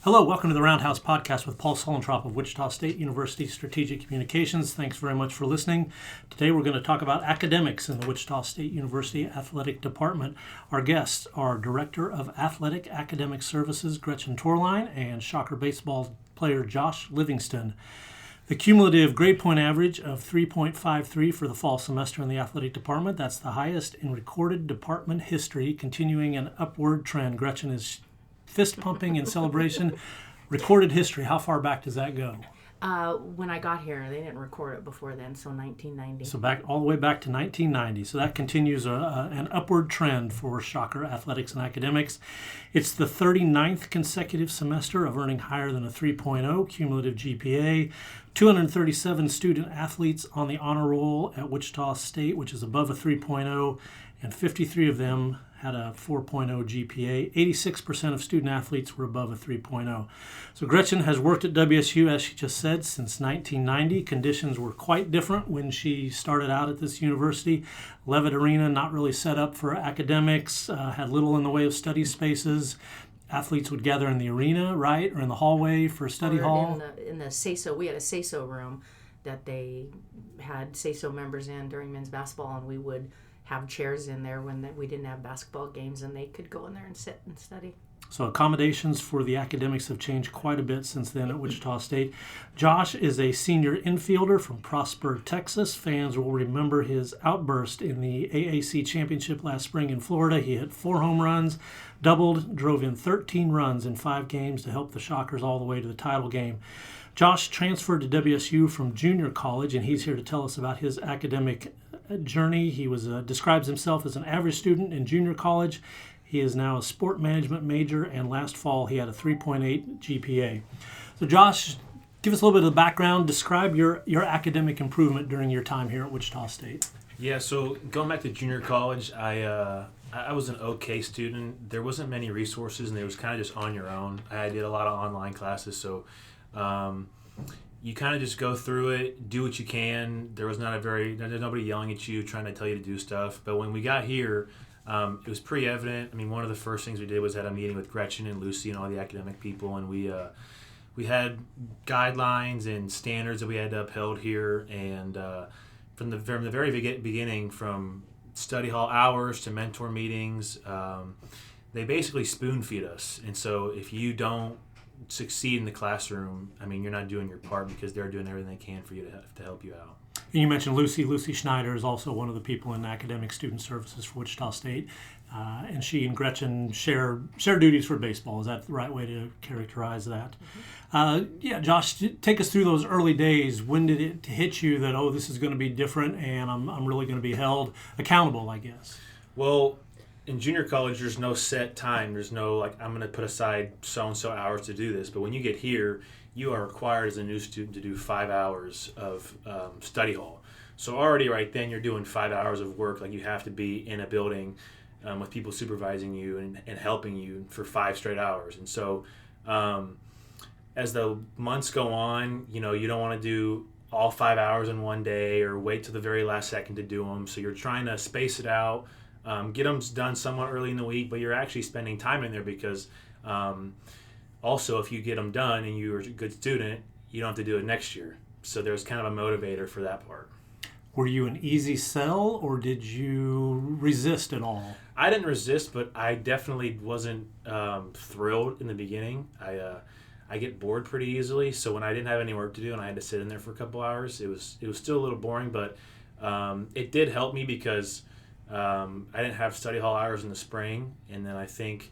Hello, welcome to the Roundhouse podcast with Paul Sulentrop of Wichita State University Strategic Communications. Thanks very much for listening. Today we're going to talk about academics in the Wichita State University Athletic Department. Our guests are Director of Athletic Academic Services Gretchen Torline and Shocker baseball player Josh Livingston. The cumulative grade point average of 3.53 for the fall semester in the athletic department, that's the highest in recorded department history, continuing an upward trend. Gretchen is fist pumping in celebration. Recorded history, how far back does that go? When I got here, they didn't record it before then, so 1990. So back all the way back to 1990. So that continues an upward trend for Shocker athletics and academics. It's the 39th consecutive semester of earning higher than a 3.0 cumulative GPA. 237 student athletes on the honor roll at Wichita State, which is above a 3.0, and 53 of them had a 4.0 GPA. 86% of student athletes were above a 3.0. So Gretchen has worked at WSU, as she just said, since 1990. Conditions were quite different when she started out at this university. Levitt Arena, not really set up for academics, had little in the way of study spaces. Athletes would gather in the arena, right, or in the hallway for study hall. In the SASO, we had a SASO room that they had SASO members in during men's basketball, and we would have chairs in there when we didn't have basketball games, and they could go in there and sit and study. So accommodations for the academics have changed quite a bit since then at Wichita State. Josh is a senior infielder from Prosper, Texas. Fans will remember his outburst in the AAC championship last spring in Florida. He hit 4 home runs, doubled, drove in 13 runs in 5 games to help the Shockers all the way to the title game. Josh transferred to WSU from junior college, and he's here to tell us about his academic journey. He describes himself as an average student in junior college. He is now a sport management major, and last fall he had a 3.8 GPA. So Josh, give us a little bit of the background. Describe your academic improvement during your time here at Wichita State. Yeah, so going back to junior college, I was an okay student. There wasn't many resources, and it was kind of just on your own. I did a lot of online classes, so you kind of just go through it, do what you can. There's nobody yelling at you, trying to tell you to do stuff. But when we got here, it was pretty evident. I mean, one of the first things we did was had a meeting with Gretchen and Lucy and all the academic people, and we had guidelines and standards that we had to uphold here. And from the very beginning, from study hall hours to mentor meetings, they basically spoon feed us. And so if you don't succeed in the classroom, I mean, you're not doing your part, because they're doing everything they can for you to help you out. And you mentioned Lucy. Lucy Schneider is also one of the people in academic student services for Wichita State, and she and Gretchen share duties for baseball. Is that the right way to characterize that? Mm-hmm. Josh, take us through those early days. When did it hit you that, this is going to be different, and I'm really going to be held accountable, I guess? Well, in junior college, there's no set time. There's no, I'm going to put aside so-and-so hours to do this. But when you get here, you are required as a new student to do 5 hours of study hall. So already right then, you're doing 5 hours of work. You have to be in a building with people supervising you and helping you for 5 straight hours. And so as the months go on, you don't want to do all 5 hours in one day or wait till the very last second to do them. So you're trying to space it out. Get them done somewhat early in the week, but you're actually spending time in there because also if you get them done and you're a good student, you don't have to do it next year. So there's kind of a motivator for that part. Were you an easy sell, or did you resist at all? I didn't resist, but I definitely wasn't thrilled in the beginning. I get bored pretty easily, so when I didn't have any work to do and I had to sit in there for a couple hours, it was still a little boring, but it did help me because I didn't have study hall hours in the spring, and then I think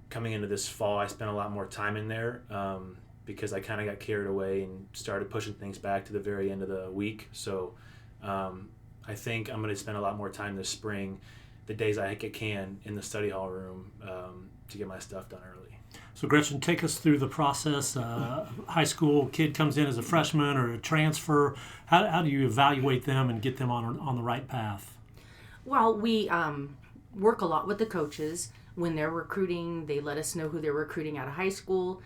coming into this fall, I spent a lot more time in there because I kind of got carried away and started pushing things back to the very end of the week. So I think I'm going to spend a lot more time this spring, the days I can, in the study hall room to get my stuff done early. So Gretchen, take us through the process. High school kid comes in as a freshman or a transfer. How do you evaluate them and get them on the right path? Well, we work a lot with the coaches. When they're recruiting, they let us know who they're recruiting out of high school.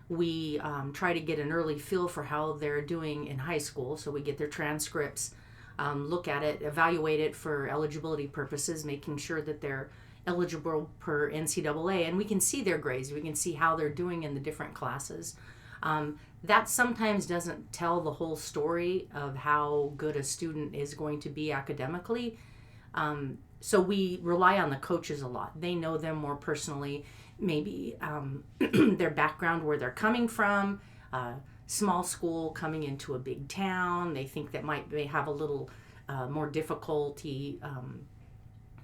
We try to get an early feel for how they're doing in high school, so we get their transcripts, look at it, evaluate it for eligibility purposes, making sure that they're eligible per NCAA, and we can see their grades. We can see how they're doing in the different classes. That sometimes doesn't tell the whole story of how good a student is going to be academically. So we rely on the coaches a lot. They know them more personally, maybe their background, where they're coming from, small school coming into a big town. They think that may have a little more difficulty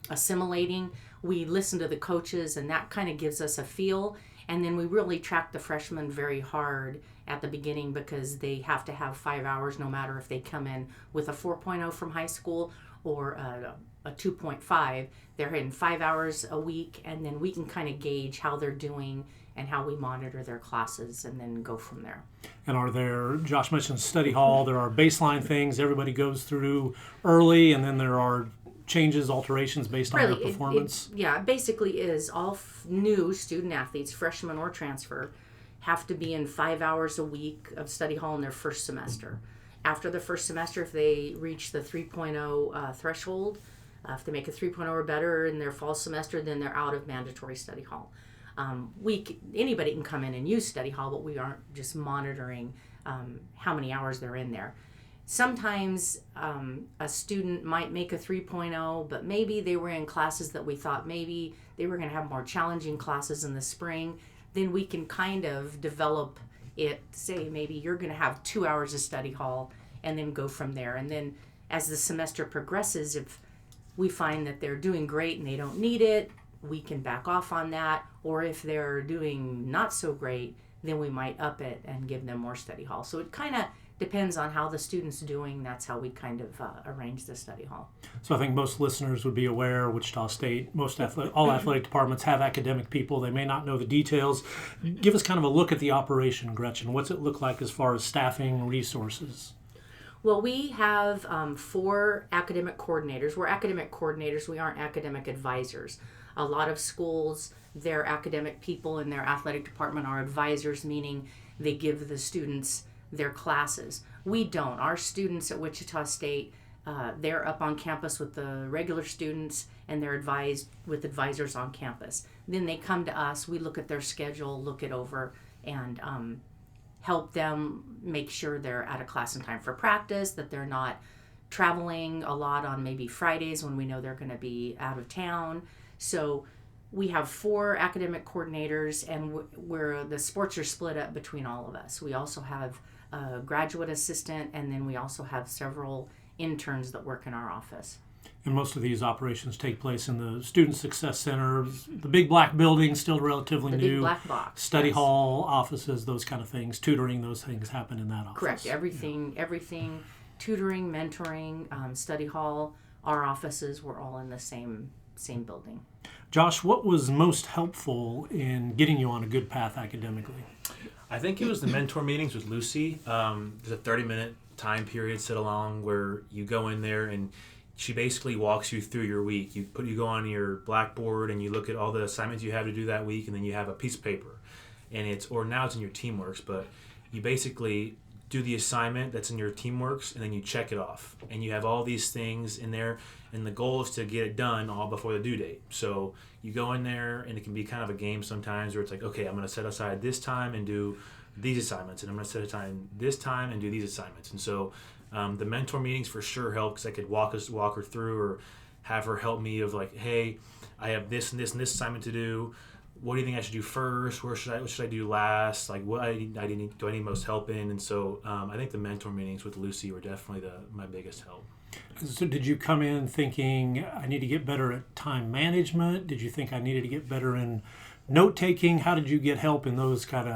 assimilating. We listen to the coaches, and that kind of gives us a feel. And then we really track the freshmen very hard at the beginning, because they have to have 5 hours no matter if they come in with a 4.0 from high school or a 2.5. They're in 5 hours a week, and then we can kind of gauge how they're doing and how we monitor their classes and then go from there. And are there, Josh mentioned study hall, there are baseline things everybody goes through early, and then there are changes, alterations based on their performance? It basically is all new student athletes, freshmen or transfer, have to be in 5 hours a week of study hall in their first semester. After the first semester, if they reach the 3.0 threshold, if they make a 3.0 or better in their fall semester, then they're out of mandatory study hall. Anybody can come in and use study hall, but we aren't just monitoring how many hours they're in there. Sometimes a student might make a 3.0, but maybe they were in classes that we thought maybe they were going to have more challenging classes in the spring. Then we can kind of develop it, say maybe you're going to have 2 hours of study hall, and then go from there. And then as the semester progresses, if we find that they're doing great and they don't need it, we can back off on that. Or if they're doing not so great, then we might up it and give them more study hall. So it kind of depends on how the student's doing. That's how we kind of arrange the study hall. So I think most listeners would be aware, Wichita State, all athletic departments have academic people. They may not know the details. Give us kind of a look at the operation, Gretchen. What's it look like as far as staffing, resources? Well, we have 4 academic coordinators. We're academic coordinators. We aren't academic advisors. A lot of schools, their academic people in their athletic department are advisors, meaning they give the students their classes. We don't. Our students at Wichita State, they're up on campus with the regular students, and they're advised with advisors on campus. Then they come to us. We look at their schedule, look it over, and help them make sure they're at a class in time for practice, that they're not traveling a lot on maybe Fridays when we know they're going to be out of town. So we have 4 academic coordinators, and where the sports are split up between all of us. We also have a graduate assistant, and then we also have several interns that work in our office. And most of these operations take place in the Student Success Center, the big black building, still relatively new. The big black box. Study hall, offices, those kind of things. Tutoring, those things happen in that office. Correct. Everything, tutoring, mentoring, study hall, our offices were all in the same building. Josh, what was most helpful in getting you on a good path academically? I think it was the mentor meetings with Lucy. There's a 30-minute time period set along where you go in there and she basically walks you through your week. You go on your blackboard and you look at all the assignments you have to do that week, and then you have a piece of paper. And now it's in your Teamworks, but you basically do the assignment that's in your Teamworks, and then you check it off. And you have all these things in there, and the goal is to get it done all before the due date. So you go in there, and it can be kind of a game sometimes where it's like, okay, I'm going to set aside this time and do these assignments, and I'm going to set aside this time and do these assignments. And so the mentor meetings for sure help, because I could walk her through, or have her help me of like, hey, I have this and this and this assignment to do. What do you think I should do first? What should I do last? Like, what do I need most help in? And so I think the mentor meetings with Lucy were definitely my biggest help. So did you come in thinking I need to get better at time management? Did you think I needed to get better in note taking? How did you get help in those kind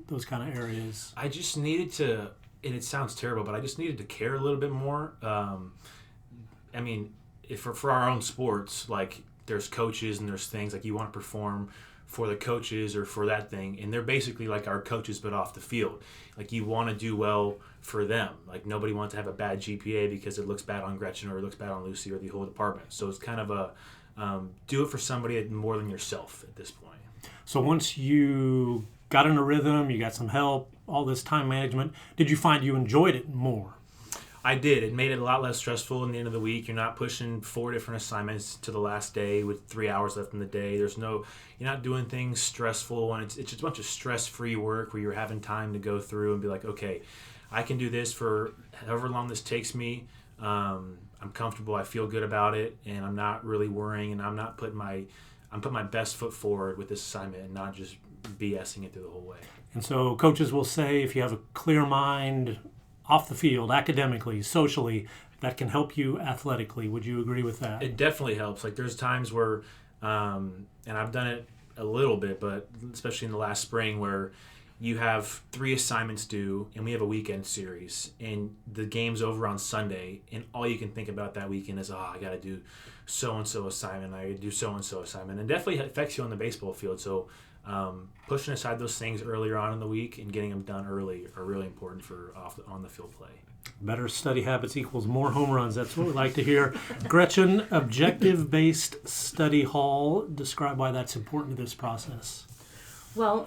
of areas? I just needed to, and it sounds terrible, but I just needed to care a little bit more. I mean, if for our own sports, like there's coaches and there's things like you want to perform for the coaches or for that thing, and they're basically like our coaches but off the field. Like you want to do well for them. Like nobody wants to have a bad GPA because it looks bad on Gretchen or it looks bad on Lucy or the whole department. So it's kind of a do it for somebody more than yourself at this point. So once you got in a rhythm, you got some help, all this time management, did you find you enjoyed it more? I did. It made it a lot less stressful in the end of the week. You're not pushing 4 different assignments to the last day with 3 hours left in the day. You're not doing things stressful, and it's just a bunch of stress-free work where you're having time to go through and be like, okay, I can do this for however long this takes me. I'm comfortable. I feel good about it, and I'm not really worrying, and I'm putting my best foot forward with this assignment and not just BSing it through the whole way. And so coaches will say if you have a clear mind off the field, academically, socially, that can help you athletically. Would you agree with that? It definitely helps. Like there's times where, and I've done it a little bit, but especially in the last spring where you have 3 assignments due and we have a weekend series and the game's over on Sunday and all you can think about that weekend is, I got to do so-and-so assignment. I do so-and-so assignment. And definitely affects you on the baseball field. So pushing aside those things earlier on in the week and getting them done early are really important for on the field play. Better study habits equals more home runs. That's what we like to hear. Gretchen, objective-based study hall. Describe why that's important to this process. Well,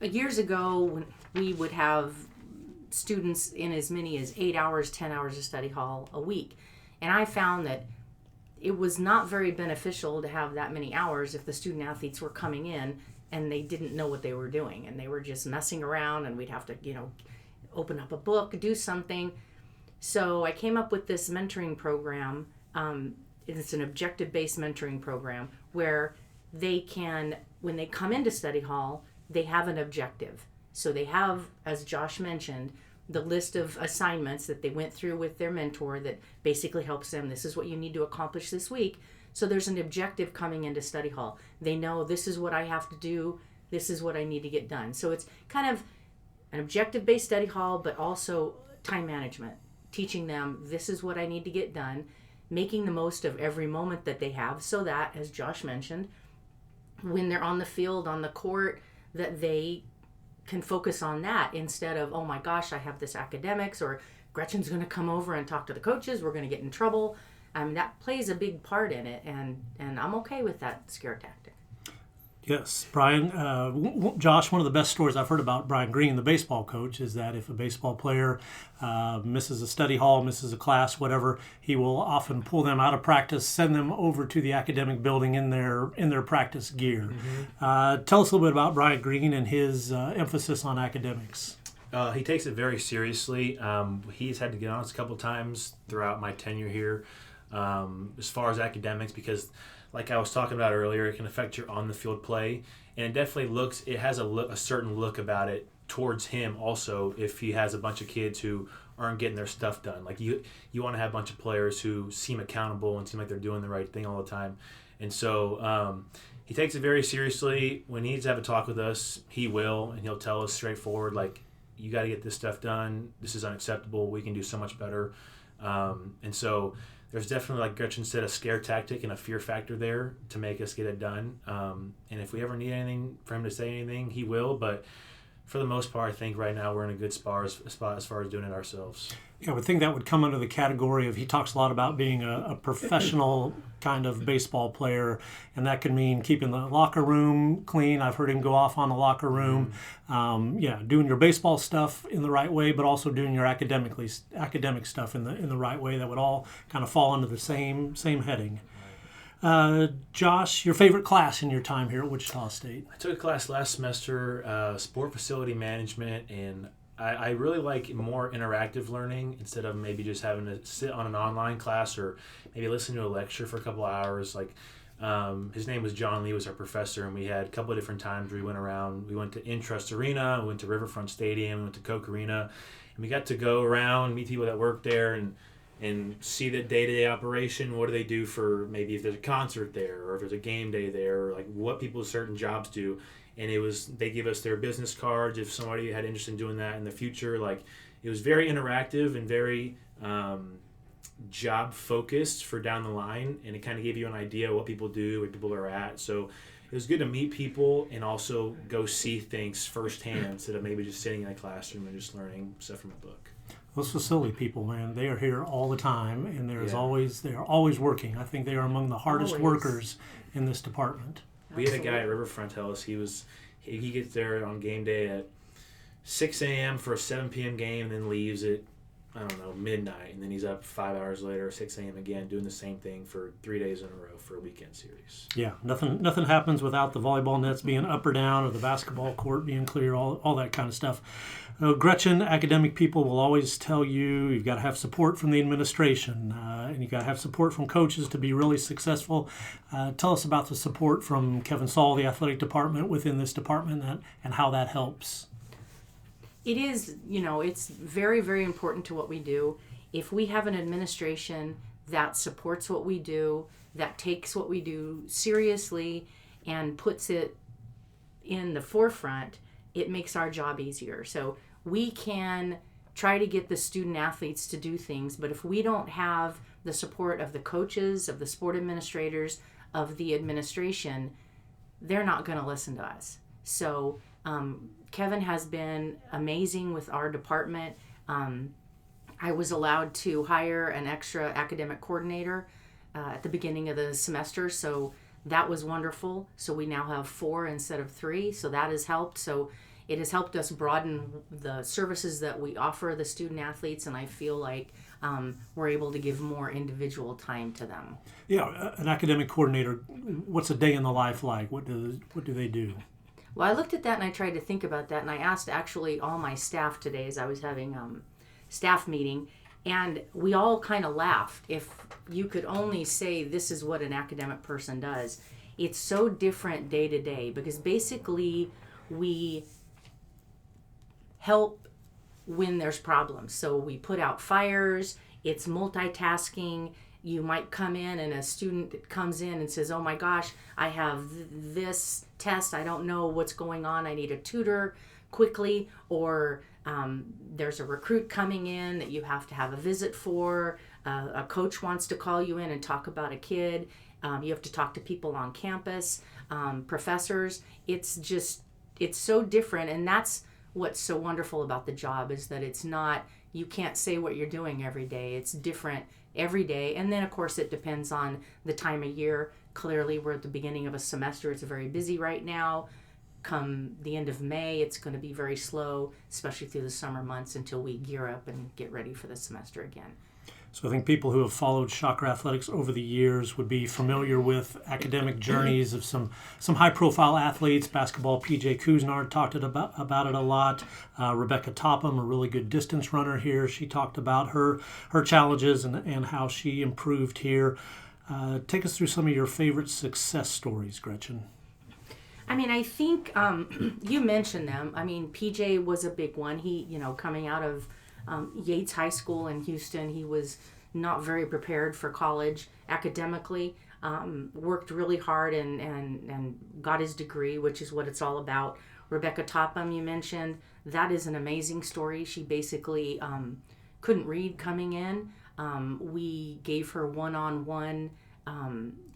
years ago, when we would have students in as many as 8 hours, 10 hours of study hall a week. And I found that it was not very beneficial to have that many hours if the student athletes were coming in and they didn't know what they were doing and they were just messing around and we'd have to, open up a book, do something. So I came up with this mentoring program. It's an objective-based mentoring program where they can, when they come into study hall, they have an objective. So they have, as Josh mentioned, the list of assignments that they went through with their mentor that basically helps them. This is what you need to accomplish this week. So there's an objective coming into study hall. They know this is what I have to do. This is what I need to get done. So it's kind of an objective-based study hall, but also time management, teaching them this is what I need to get done, making the most of every moment that they have so that, as Josh mentioned, when they're on the field, on the court, that they can focus on that instead of, oh my gosh, I have this academics, or Gretchen's going to come over and talk to the coaches, we're going to get in trouble. That plays a big part in it, and I'm okay with that scare tactic. Yes, Brian. Josh, one of the best stories I've heard about Brian Green, the baseball coach, is that if a baseball player misses a study hall, misses a class, whatever, he will often pull them out of practice, send them over to the academic building in their practice gear. Mm-hmm. Tell us a little bit about Brian Green and his emphasis on academics. He takes it very seriously. He's had to get on us a couple times throughout my tenure here as far as academics because like I was talking about earlier, it can affect your on-the-field play, and it definitely has a certain look about it towards him also if he has a bunch of kids who aren't getting their stuff done. Like you want to have a bunch of players who seem accountable and seem like they're doing the right thing all the time. And so he takes it very seriously. When he needs to have a talk with us, he will, and he'll tell us straightforward, like, you got to get this stuff done. This is unacceptable. We can do so much better. And so there's definitely, like Gretchen said, a scare tactic and a fear factor there to make us get it done. And if we ever need anything for him to say anything, he will. But for the most part, I think right now we're in a good spot as far as doing it ourselves. Yeah, I would think that would come under the category of he talks a lot about being a professional kind of baseball player, and that could mean keeping the locker room clean. I've heard him go off on the locker room. Doing your baseball stuff in the right way, but also doing your academic stuff in the right way. That would all kind of fall under the same heading. Josh, your favorite class in your time here at Wichita State? I took a class last semester, sport facility management, and I really like more interactive learning instead of maybe just having to sit on an online class or maybe listen to a lecture for a couple of hours. Like his name was John Lee, was our professor, and we had a couple of different times we went around. We went to Intrust Arena, we went to Riverfront Stadium, we went to Coke Arena, and we got to go around, meet people that work there, and see the day-to-day operation. What do they do for maybe if there's a concert there or if there's a game day there, or like what people's certain jobs do. And they give us their business cards if somebody had interest in doing that in the future. Like it was very interactive and very job focused for down the line, and it kind of gave you an idea of what people do, where people are at. So it was good to meet people and also go see things firsthand instead of maybe just sitting in a classroom and just learning stuff from a book. Those facility people, man, they are here all the time, and they are always working. I think they are among the hardest workers in this department. We had a guy at Riverfront tell us he gets there on game day at 6 a.m. for a 7 p.m. game, and then leaves at I don't know, midnight, and then he's up 5 hours later, 6 a.m. again, doing the same thing for 3 days in a row for a weekend series. Yeah, nothing happens without the volleyball nets being up or down or the basketball court being clear, all that kind of stuff. Gretchen, academic people will always tell you you've got to have support from the administration and you've got to have support from coaches to be really successful. Tell us about the support from Kevin Saul, the athletic department within this department, and how that helps. It is, it's very, very important to what we do. If we have an administration that supports what we do, that takes what we do seriously and puts it in the forefront, it makes our job easier. So we can try to get the student athletes to do things, but if we don't have the support of the coaches, of the sport administrators, of the administration, they're not going to listen to us. So Kevin has been amazing with our department. I was allowed to hire an extra academic coordinator at the beginning of the semester, so that was wonderful. So we now have 4 instead of 3, so that has helped. So it has helped us broaden the services that we offer the student athletes, and I feel like we're able to give more individual time to them. Yeah, an academic coordinator, what's a day in the life like? What do they do? Well, I looked at that and I tried to think about that, and I asked actually all my staff today as I was having staff meeting, and we all kind of laughed. If you could only say this is what an academic person does, it's so different day to day, because basically we help when there's problems. So we put out fires, it's multitasking. You might come in and a student comes in and says, oh my gosh, I have this test, I don't know what's going on, I need a tutor quickly, or there's a recruit coming in that you have to have a visit for, a coach wants to call you in and talk about a kid, you have to talk to people on campus, professors. It's so different, and that's what's so wonderful about the job, is that it's not, you can't say what you're doing every day. It's different every day. And then of course it depends on the time of year. Clearly we're at the beginning of a semester. It's very busy right now. Come the end of May, it's going to be very slow, especially through the summer months until we gear up and get ready for the semester again. So I think people who have followed Shocker athletics over the years would be familiar with academic journeys of some high-profile athletes. Basketball, PJ Couisnard talked about it a lot. Rebekah Topham, a really good distance runner here, she talked about her challenges and how she improved here. Take us through some of your favorite success stories, Gretchen. I mean, I think you mentioned them. I mean, PJ was a big one. He, coming out of Yates High School in Houston, he was not very prepared for college academically, worked really hard and got his degree, which is what it's all about. Rebekah Topham, you mentioned, that is an amazing story. She basically couldn't read coming in. We gave her one-on-one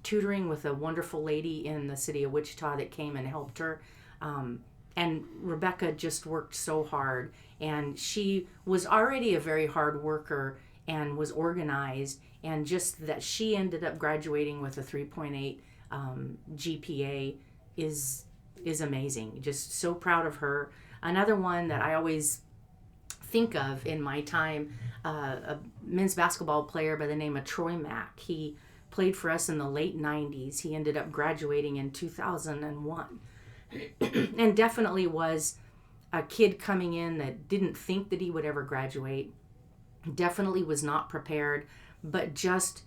tutoring with a wonderful lady in the city of Wichita that came and helped her. And Rebekah just worked so hard, and she was already a very hard worker and was organized, and just that she ended up graduating with a 3.8 GPA is amazing. Just so proud of her. Another one that I always think of in my time, a men's basketball player by the name of Troy Mack. He played for us in the late 90s. He ended up graduating in 2001. And definitely was a kid coming in that didn't think that he would ever graduate, definitely was not prepared, but just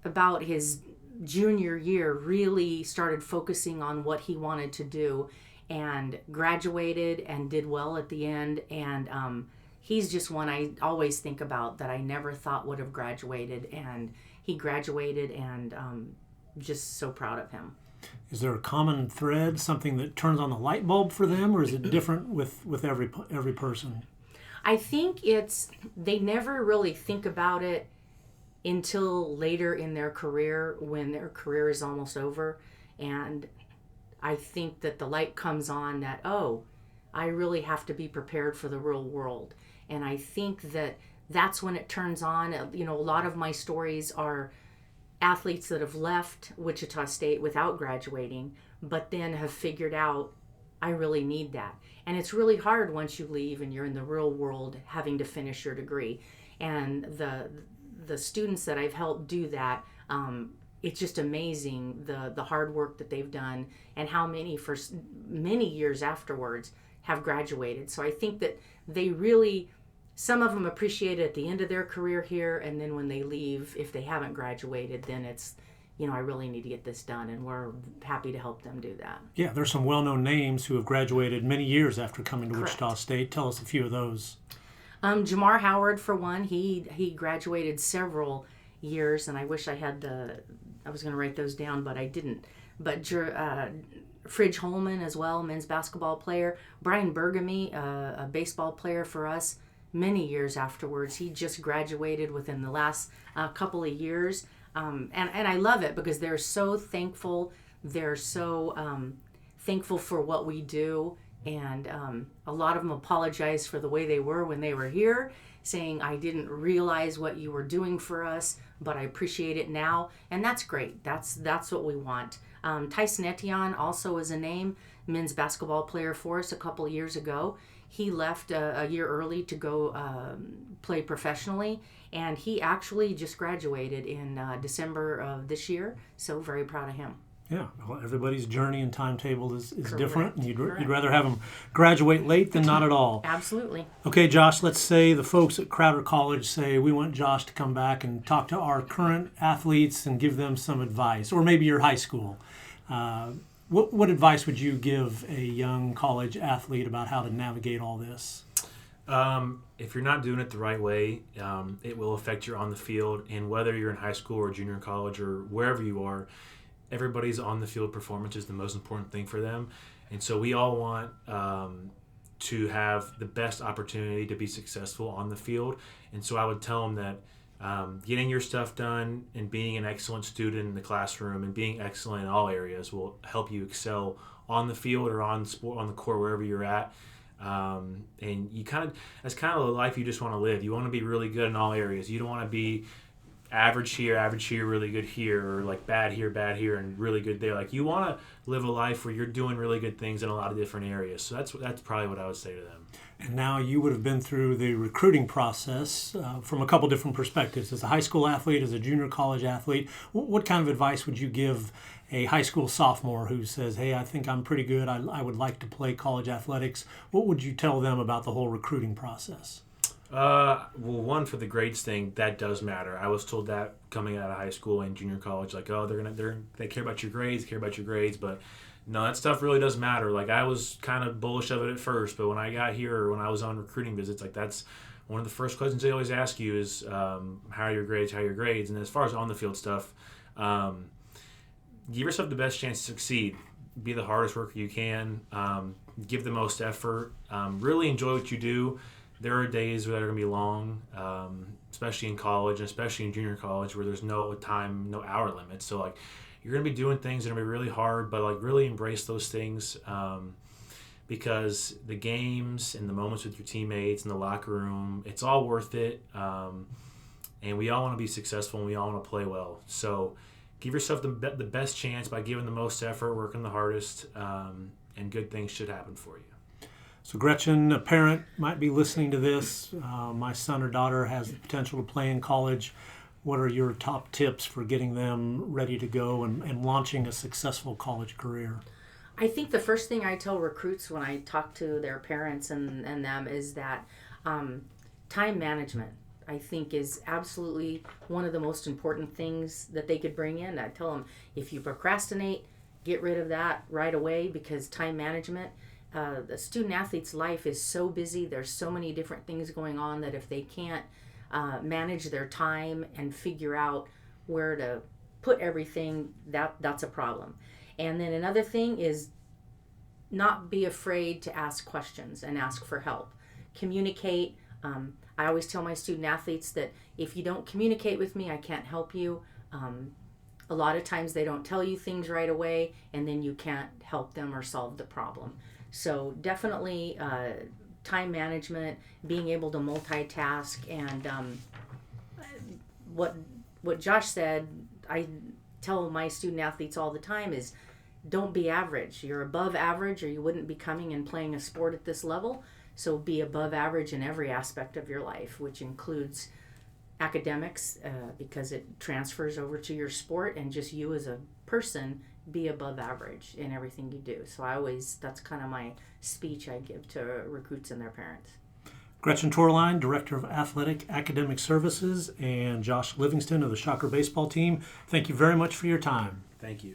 about his junior year really started focusing on what he wanted to do and graduated and did well at the end. And he's just one I always think about that I never thought would have graduated, and he graduated, and just so proud of him. Is there a common thread, something that turns on the light bulb for them, or is it different with every person? I think they never really think about it until later in their career, when their career is almost over. And I think that the light comes on that, oh, I really have to be prepared for the real world. And I think that's when it turns on. A lot of my stories are athletes that have left Wichita State without graduating, but then have figured out I really need that. And it's really hard once you leave and you're in the real world having to finish your degree. And the students that I've helped do that, it's just amazing the hard work that they've done and how many for many years afterwards have graduated. So I think that they really, some of them appreciate it at the end of their career here, and then when they leave, if they haven't graduated, then it's, I really need to get this done, and we're happy to help them do that. Yeah, there's some well-known names who have graduated many years after coming to Correct. Wichita State. Tell us a few of those. Jamar Howard, for one, he graduated several years, and I wish I had I was going to write those down, but I didn't. But Fridge Holman as well, men's basketball player. Brian Bergamy, a baseball player for us, many years afterwards. He just graduated within the last couple of years. And I love it because they're so thankful. They're so thankful for what we do. And a lot of them apologize for the way they were when they were here, saying, I didn't realize what you were doing for us, but I appreciate it now. And that's great. That's what we want. Tyson Etienne also is a name, men's basketball player for us a couple of years ago. He left a year early to go play professionally, and he actually just graduated in December of this year, so very proud of him. Yeah, well, everybody's journey and timetable is Correct. different, and you'd Correct. rather have them graduate late than not at all. Absolutely. Okay, Josh, let's say the folks at Crowder College say, we want Josh to come back and talk to our current athletes and give them some advice, or maybe your high school. What advice would you give a young college athlete about how to navigate all this? If you're not doing it the right way, it will affect you on the field. And whether you're in high school or junior college or wherever you are, everybody's on the field performance is the most important thing for them. And so we all want to have the best opportunity to be successful on the field. And so I would tell them that getting your stuff done and being an excellent student in the classroom and being excellent in all areas will help you excel on the field or on the court, wherever you're at. And that's kind of the life you just want to live. You want to be really good in all areas. You don't want to be average here, really good here, or like bad here, and really good there. Like, you want to live a life where you're doing really good things in a lot of different areas. So that's probably what I would say to them. And now you would have been through the recruiting process from a couple different perspectives. As a high school athlete, as a junior college athlete, what kind of advice would you give a high school sophomore who says, hey, I think I'm pretty good, I would like to play college athletics? What would you tell them about the whole recruiting process? Well, one, for the grades thing, that does matter. I was told that coming out of high school and junior college, like, oh, they care about your grades, but no, that stuff really does matter. Like, I was kind of bullish of it at first, but when I got here or when I was on recruiting visits, like, that's one of the first questions they always ask you is, how are your grades? And as far as on the field stuff, give yourself the best chance to succeed. Be the hardest worker you can. Give the most effort. Really enjoy what you do. There are days that are going to be long, especially in college and especially in junior college, where there's no hour limit. So, like, you're going to be doing things that are going to be really hard, but, like, really embrace those things because the games and the moments with your teammates in the locker room, it's all worth it. And we all want to be successful and we all want to play well. So give yourself the best chance by giving the most effort, working the hardest, and good things should happen for you. So Gretchen, a parent, might be listening to this. My son or daughter has the potential to play in college. What are your top tips for getting them ready to go and launching a successful college career? I think the first thing I tell recruits when I talk to their parents and them is that time management, I think, is absolutely one of the most important things that they could bring in. I tell them, if you procrastinate, get rid of that right away, because time management, the student athlete's life is so busy. There's so many different things going on that if they can't manage their time and figure out where to put everything, that's a problem. And then another thing is not be afraid to ask questions and ask for help. Communicate. I always tell my student athletes that if you don't communicate with me, I can't help you. A lot of times they don't tell you things right away, and then you can't help them or solve the problem. So definitely time management, being able to multitask, and what Josh said, I tell my student athletes all the time is don't be average. You're above average, or you wouldn't be coming and playing a sport at this level. So be above average in every aspect of your life, which includes academics, because it transfers over to your sport, and just you as a person, be above average in everything you do. So that's kind of my speech I give to recruits and their parents. Gretchen Torline, Director of Athletic Academic Services, and Josh Livingston of the Shocker baseball team, thank you very much for your time. Thank you.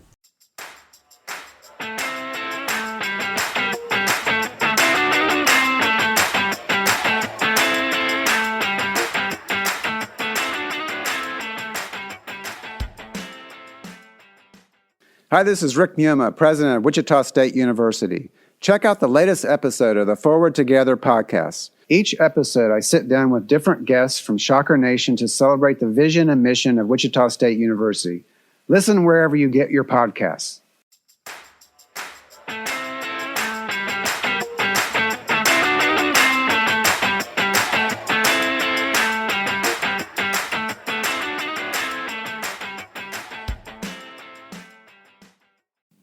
Hi, this is Rick Muma, President of Wichita State University. Check out the latest episode of the Forward Together podcast. Each episode, I sit down with different guests from Shocker Nation to celebrate the vision and mission of Wichita State University. Listen wherever you get your podcasts.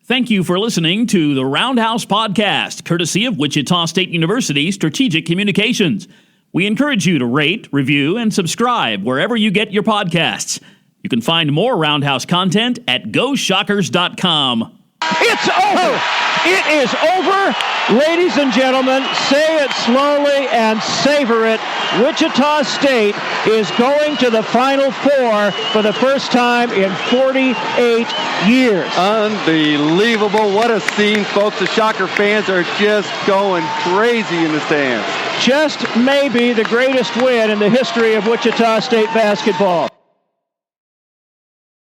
Thank you for listening to the Roundhouse podcast, courtesy of Wichita State University Strategic Communications. We encourage you to rate, review, and subscribe wherever you get your podcasts. You can find more Roundhouse content at GoShockers.com. It's over! It is over! Ladies and gentlemen, say it slowly and savor it. Wichita State is going to the Final Four for the first time in 48 years. Unbelievable. What a scene, folks. The Shocker fans are just going crazy in the stands. Just maybe the greatest win in the history of Wichita State basketball.